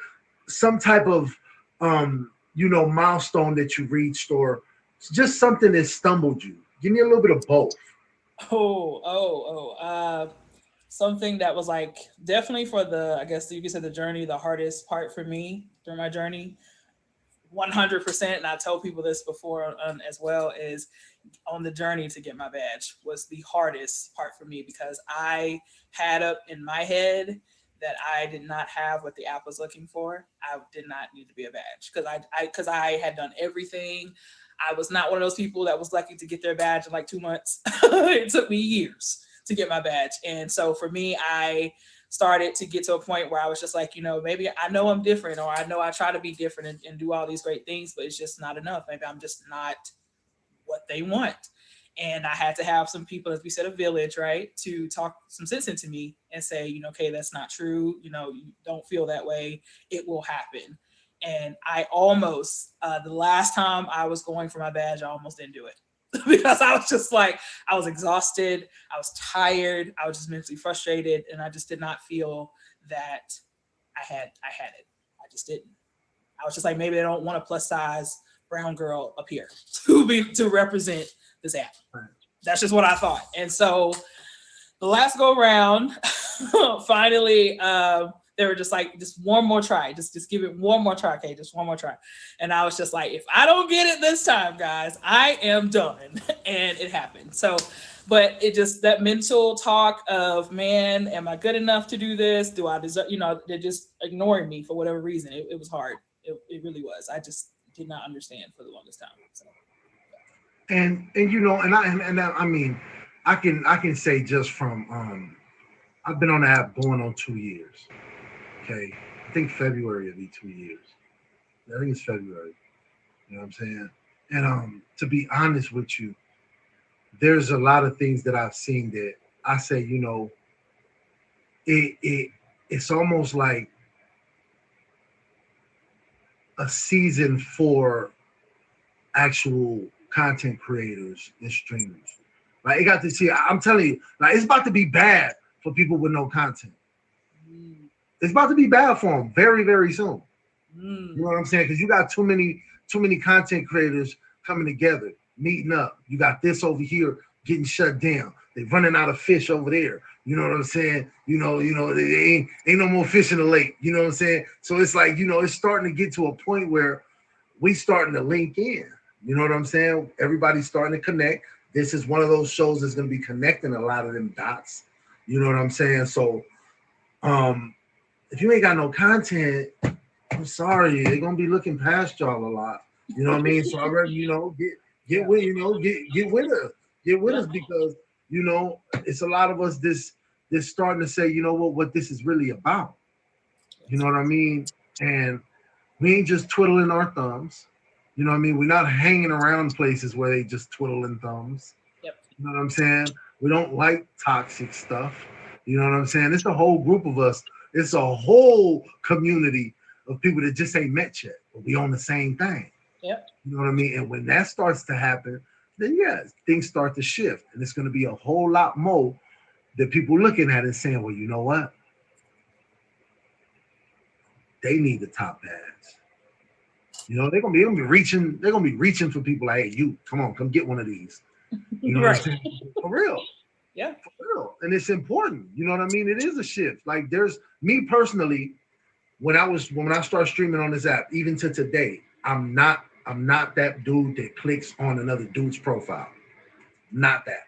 some type of milestone that you reached, or just something that stumbled you. Give me a little bit of both. Something that was like definitely for I guess you could say the journey, the hardest part for me during my journey, 100%. And I tell people this before as well, is on the journey to get my badge was the hardest part for me, because I had up in my head that I did not have what the app was looking for. I did not need to be a badge because I had done everything. I was not one of those people that was lucky to get their badge in like 2 months. It took me years to get my badge. And so for me, I started to get to a point where I was just like, maybe I know I'm different, or I know I try to be different and do all these great things, but it's just not enough. Maybe I'm just not what they want. And I had to have some people, as we said, a village, right, to talk some sense into me and say, okay, that's not true. You don't feel that way. It will happen. And I almost, the last time I was going for my badge, I almost didn't do it because I was just like, I was exhausted. I was tired. I was just mentally frustrated. And I just did not feel that I had it. I just didn't. I was just like, maybe they don't want a plus size brown girl appear to represent this app. That's just what I thought. And so the last go round, finally, they were just like, just one more try. Just give it one more try, okay? Just one more try. And I was just like, if I don't get it this time, guys, I am done. And it happened. So, but it just, that mental talk of, man, am I good enough to do this? Do I deserve, they're just ignoring me for whatever reason. It was hard. It really was. I just did not understand for the longest time. So. And I mean, I can say just from I've been on the app going on 2 years. Okay, I think February will be 2 years. I think it's February. You know what I'm saying? And to be honest with you, there's a lot of things that I've seen that I say, it's almost like a season for actual content creators and streamers. Like, it got to see, I'm telling you, like, it's about to be bad for people with no content. It's about to be bad for them very, very soon. You know what I'm saying? Because you got too many content creators coming together, meeting up. You got this over here getting shut down. They running out of fish over there. You know what I'm saying? Ain't no more fish in the lake. You know what I'm saying? So it's like, it's starting to get to a point where we starting to link in. You know what I'm saying? Everybody's starting to connect. This is one of those shows that's going to be connecting a lot of them dots. You know what I'm saying? So, if you ain't got no content, I'm sorry, they're gonna be looking past y'all a lot. You know what I mean? So I rather, get with us because it's a lot of us this starting to say, what this is really about. You know what I mean? And we ain't just twiddling our thumbs. You know what I mean? We're not hanging around places where they just twiddling thumbs. Yep. You know what I'm saying? We don't like toxic stuff. You know what I'm saying? It's a whole group of us. It's a whole community of people that just ain't met yet, but we on the same thing. Yep. You know what I mean? And when that starts to happen, then things start to shift. And it's going to be a whole lot more that people looking at it saying, well, you know what? They need the top ads. They're gonna be reaching for people like, hey, you come get one of these. You know what I'm saying? For real. Yeah. For real. And it's important. You know what I mean? It is a shift. Like, there's me personally, when I start streaming on this app, even to today, I'm not that dude that clicks on another dude's profile. Not that.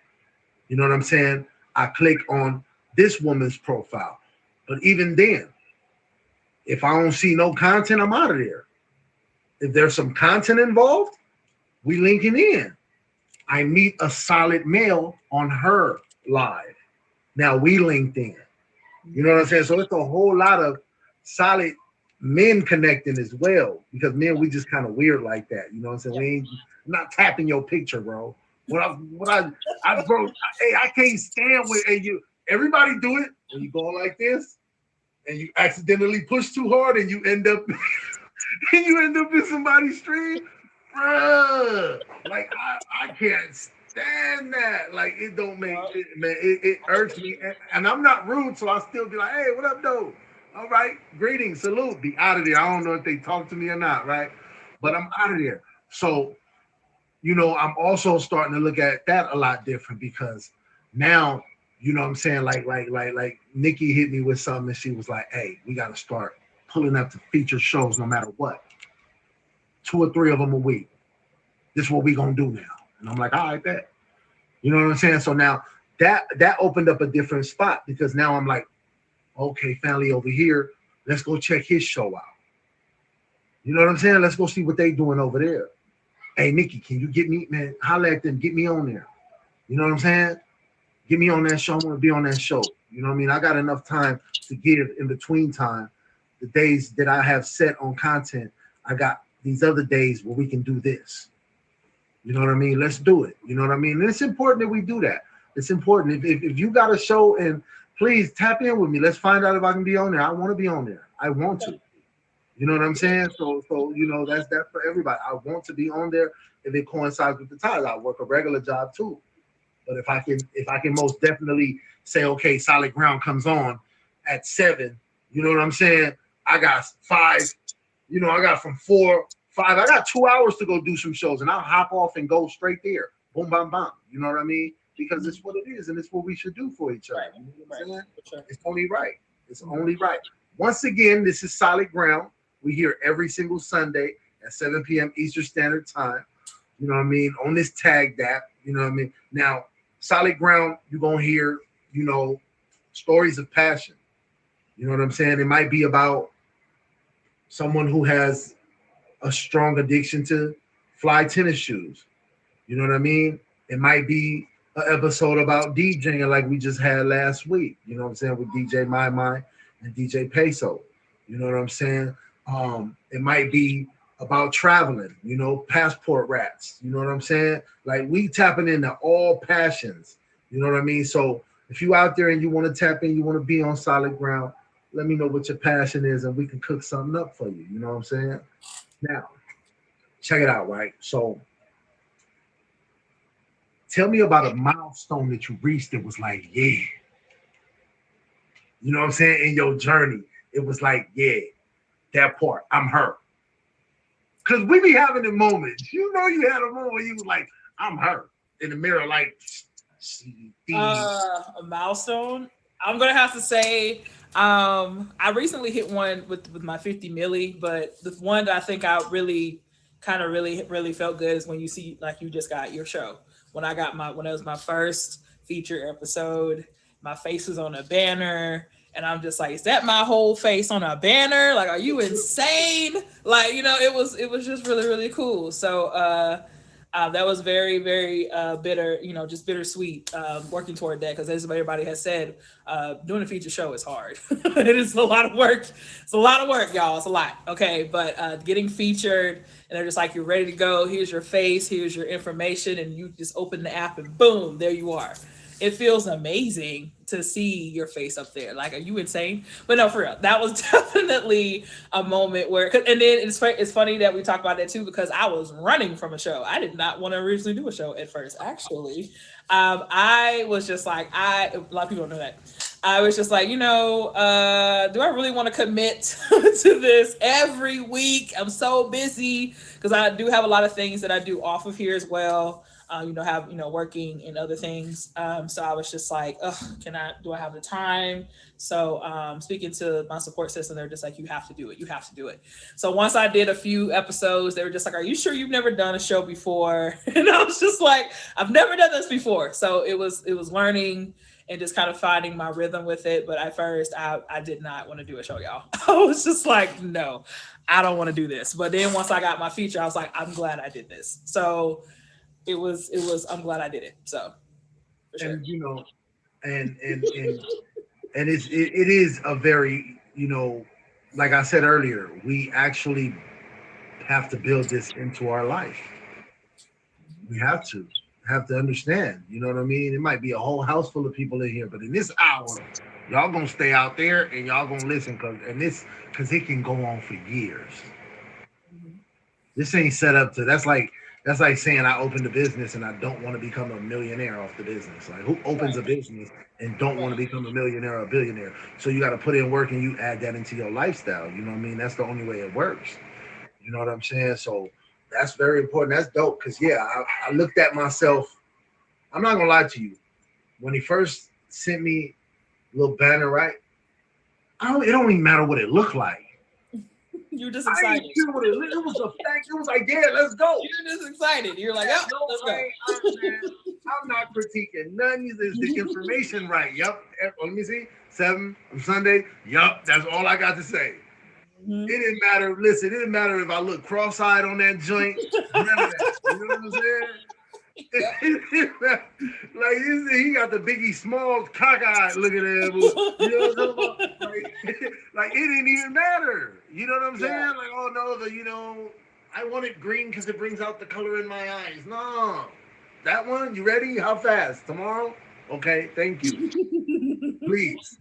You know what I'm saying? I click on this woman's profile. But even then, if I don't see no content, I'm out of there. If there's some content involved, we linking in. I meet a solid male on her live. Now we linked in. You know what I'm saying? So it's a whole lot of solid men connecting as well, because men, we just kind of weird like that. You know what I'm saying? Yeah. We ain't not tapping your picture, bro. I can't stand with you. Everybody do it when you go like this and you accidentally push too hard and you end up in somebody's stream, bruh. Like, I can't stand that. Like, it don't make it, man. It irks me, and I'm not rude, so I'll still be like, hey, what up, though? All right, greetings, salute, be out of there. I don't know if they talk to me or not, right? But I'm out of there. So, I'm also starting to look at that a lot different, because now, you know what I'm saying, like Niki hit me with something and she was like, hey, we got to start pulling up to feature shows no matter what. 2 or 3 of them a week. This is what we gonna do now. And I'm like, all right, bet. You know what I'm saying? So now that opened up a different spot, because now I'm like, okay, family over here, let's go check his show out. You know what I'm saying? Let's go see what they doing over there. Hey, Niki, can you get me, man? Holla at them, get me on there. You know what I'm saying? Get me on that show. I want to be on that show. You know what I mean? I got enough time to give in between time. The days that I have set on content, I got these other days where we can do this. You know what I mean? Let's do it. You know what I mean? And it's important that we do that. It's important. If you got a show, and please tap in with me. Let's find out if I can be on there. I want to be on there. I want to. You know what I'm saying? So that's for everybody. I want to be on there if it coincides with the times. I work a regular job too. But if I can most definitely say, okay, Solid Ground comes on at 7, you know what I'm saying? I got 5, I got from 5 5. I got 2 hours to go do some shows, and I'll hop off and go straight there. Boom, bam, bam. You know what I mean? Because it's what it is, and it's what we should do for each other. Right. You know what I'm saying? Sure. It's only right. It's only right. Once again, this is Solid Ground. We here every single Sunday at 7 p.m. Eastern Standard Time. You know what I mean? On this tag app. You know what I mean? Now, Solid Ground, you're going to hear, you know, stories of passion. You know what I'm saying? It might be about someone who has a strong addiction to fly tennis shoes. You know what I mean? It might be an episode about DJing like we just had last week. You know what I'm saying? With DJ My My and DJ Peso. You know what I'm saying? It might be about traveling, you know, passport rats. You know what I'm saying? Like we tapping into all passions. You know what I mean? So if you out there and you want to tap in, you want to be on Solid Ground, let me know what your passion is and we can cook something up for you. You know what I'm saying? Now, check it out, right? So tell me about a milestone that you reached that was like, yeah. You know what I'm saying? In your journey, it was like, yeah, that part, I'm her. Because we be having the moments. You know you had a moment where you was like, I'm her. In the mirror, like, a milestone. I'm gonna have to say, I recently hit one with my 50 milli, but the one that I think I really kind of really felt good is when you see like you just got your show. When it was my first feature episode, my face was on a banner, and I'm just like, is that my whole face on a banner? Like, are you insane? Like, you know, it was just really cool. So that was very bitter, you know, just bittersweet working toward that, because as everybody has said, doing a feature show is hard. It is a lot of work. It's a lot of work, y'all. It's a lot. Okay, but getting featured and they're just like, you're ready to go. Here's your face. Here's your information, and you just open the app and boom, there you are. It feels amazing to see your face up there. Like, are you insane? But no, for real, that was definitely a moment where, and then it's funny that we talk about that too, because I was running from a show. I did not want to originally do a show at first, actually. I was just like, a lot of people don't know that. I was just like, you know, do I really want to commit to this every week? I'm so busy because I do have a lot of things that I do off of here as well. Working and other things. So I was just like, do I have the time? So speaking to my support system, they're just like, you have to do it. You have to do it. So once I did a few episodes, they were just like, are you sure you've never done a show before? And I was just like, I've never done this before. So it was learning and just kind of finding my rhythm with it. But at first I did not want to do a show, y'all. I was just like, no, I don't want to do this. But then once I got my feature, I was like, I'm glad I did this. So it was I'm glad I did it. So for sure. And you know, and it is a very, you know, like I said earlier, we actually have to build this into our life. We have to understand, you know what I mean? It might be a whole house full of people in here, but in this hour, y'all gonna stay out there and y'all gonna listen because it can go on for years. This ain't set up to, that's like saying I opened a business and I don't want to become a millionaire off the business. Like, who opens a business and don't want to become a millionaire or a billionaire? So you got to put in work and you add that into your lifestyle. You know what I mean? That's the only way it works. You know what I'm saying? So that's very important. That's dope. Because yeah, I looked at myself. I'm not gonna lie to you. When he first sent me a little banner, right? It don't even matter what it looked like. You're just excited. It was a fact. It was like, yeah, let's go. You're just excited. You're like, oh, let's go. I'm not critiquing none. Is the information right? Yep. Let me see. 7 on Sunday. Yup. That's all I got to say. Mm-hmm. It didn't matter. Listen, it didn't matter if I look cross-eyed on that joint. None of that. You know what I'm saying? Like he got the Biggie Smalls cockeyed looking at him. You know what I'm talking about? Like it didn't even matter. You know what I'm saying? Like, oh no, I want it green because it brings out the color in my eyes. No, that one. You ready? How fast? Tomorrow? Okay, thank you. Please.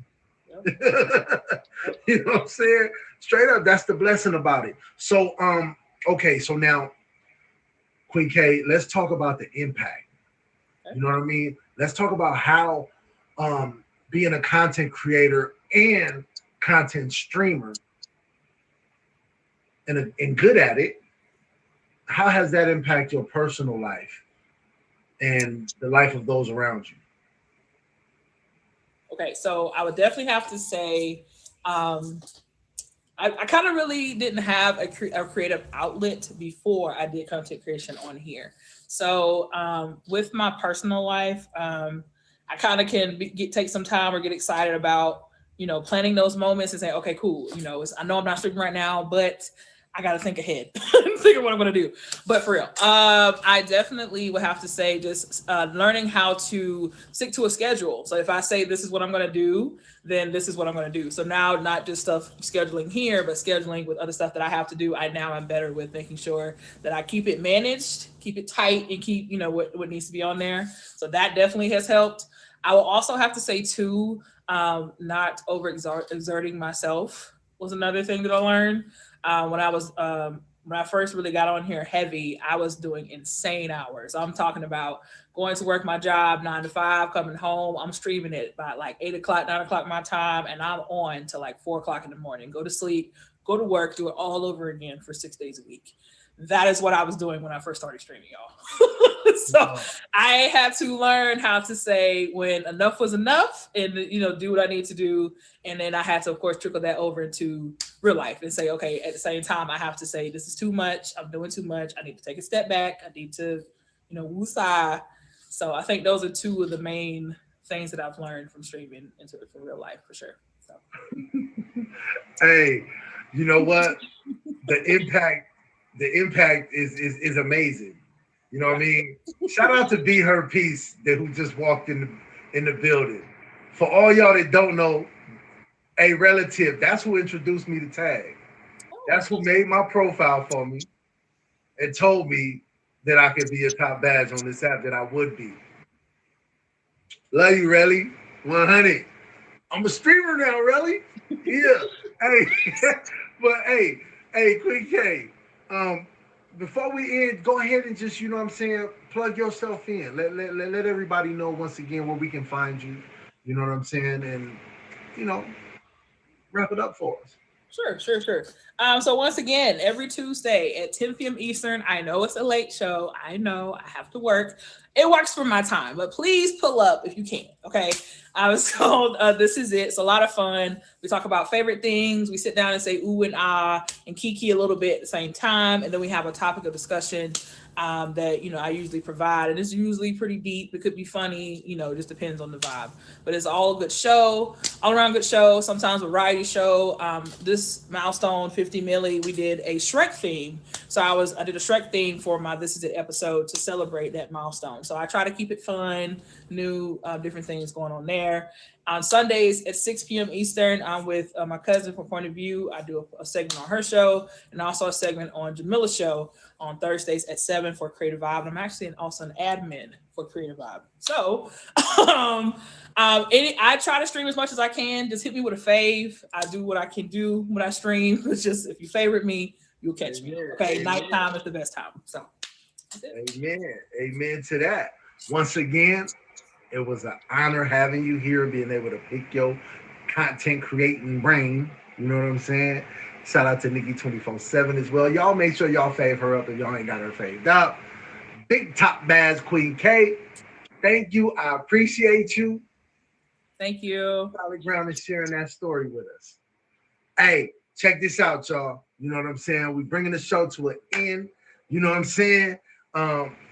You know what I'm saying? Straight up, that's the blessing about it. So, okay, so now, Queen K, let's talk about the impact. You know what I mean? Let's talk about how being a content creator and content streamer and good at it how has that impacted your personal life and the life of those around you? Okay, so I would definitely have to say, I kind of really didn't have a creative outlet before I did content creation on here. So with my personal life, I kind of can take some time or get excited about, planning those moments and say, okay, cool. I know I'm not streaming right now, but I got to think ahead, think of what I'm going to do. But for real, I definitely would have to say just learning how to stick to a schedule. So if I say this is what I'm going to do, then this is what I'm going to do. So now not just stuff scheduling here, but scheduling with other stuff that I have to do. Now I'm better with making sure that I keep it managed, keep it tight, and keep, what needs to be on there. So that definitely has helped. I will also have to say too, not exerting myself was another thing that I learned. When I first really got on here heavy, I was doing insane hours. I'm talking about going to work my job 9 to 5, coming home. I'm streaming it by like 8 o'clock, 9 o'clock my time, and I'm on till like 4 o'clock in the morning. Go to sleep, go to work, do it all over again for 6 days a week. That is what I was doing when I first started streaming, y'all. So I had to learn how to say when enough was enough and, do what I need to do. And then I had to, of course, trickle that over into real life and say, okay, at the same time, I have to say, this is too much. I'm doing too much. I need to take a step back. I need to, woosah. So I think those are two of the main things that I've learned from streaming into real life for sure. So. Hey, you know what? The impact is amazing. You know what I mean? Shout out to Be Her Peace who just walked in the building. For all y'all that don't know, a relative, that's who introduced me to Tag. That's who made my profile for me and told me that I could be a top badge on this app, that I would be. Love you, Relly. 100. I'm a streamer now, Relly. Yeah. Hey, but hey, Queen K, before we end, go ahead and just, plug yourself in. Let everybody know once again where we can find you. You know what I'm saying? And, wrap it up for us. Sure. So once again, every Tuesday at 10 p.m. Eastern, I know it's a late show. I know I have to work. It works for my time, but please pull up if you can, okay? I was told This Is It. It's a lot of fun. We talk about favorite things. We sit down and say ooh and ah and kiki a little bit at the same time. And then we have a topic of discussion that, I usually provide. And it's usually pretty deep. It could be funny, it just depends on the vibe. But it's all a good show, all around good show, sometimes a variety show. This milestone 50 milli, we did a Shrek theme. So I did a Shrek theme for my This Is It episode to celebrate that milestone. So I try to keep it fun, new, different things going on there. On Sundays at 6 p.m. Eastern, I'm with my cousin from Point of View. I do a segment on her show and also a segment on Jamila's show on Thursdays at 7 for Creative Vibe. And I'm actually also an admin for Creative Vibe. So I try to stream as much as I can. Just hit me with a fave. I do what I can do when I stream. It's just, if you favorite me, you'll catch me. Okay, amen. Nighttime is the best time. So Amen to that. Once again, it was an honor having you here, being able to pick your content creating brain. You know what I'm saying? Shout out to Niki 24/7 as well. Y'all make sure y'all fave her up if y'all ain't got her faved up. Big top badge Queen K. Thank you. I appreciate you. Thank you. Solid Ground is sharing that story with us. Hey, check this out, y'all. You know what I'm saying? We're bringing the show to an end. You know what I'm saying?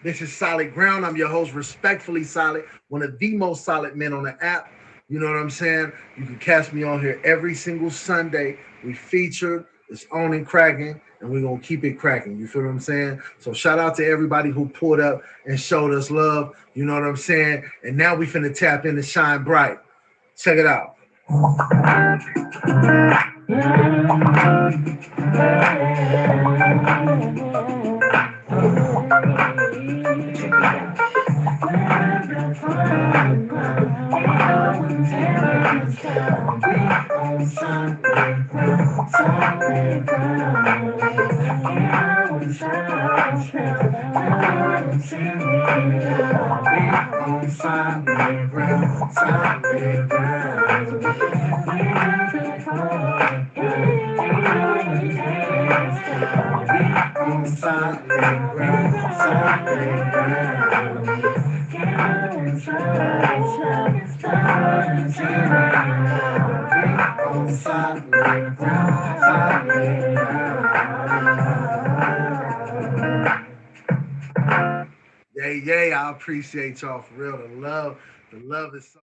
This is Solid Ground. I'm your host, Respectfully Solid, one of the most solid men on the app. You know what I'm saying? You can catch me on here every single Sunday. We featured, it's on and cracking, and we're going to keep it cracking. You feel what I'm saying? So shout out to everybody who pulled up and showed us love. You know what I'm saying? And now we finna tap in and shine bright. Check it out. on solid ground, solid ground. On solid ground, solid ground. Yay, yay, I appreciate y'all for real. The love is so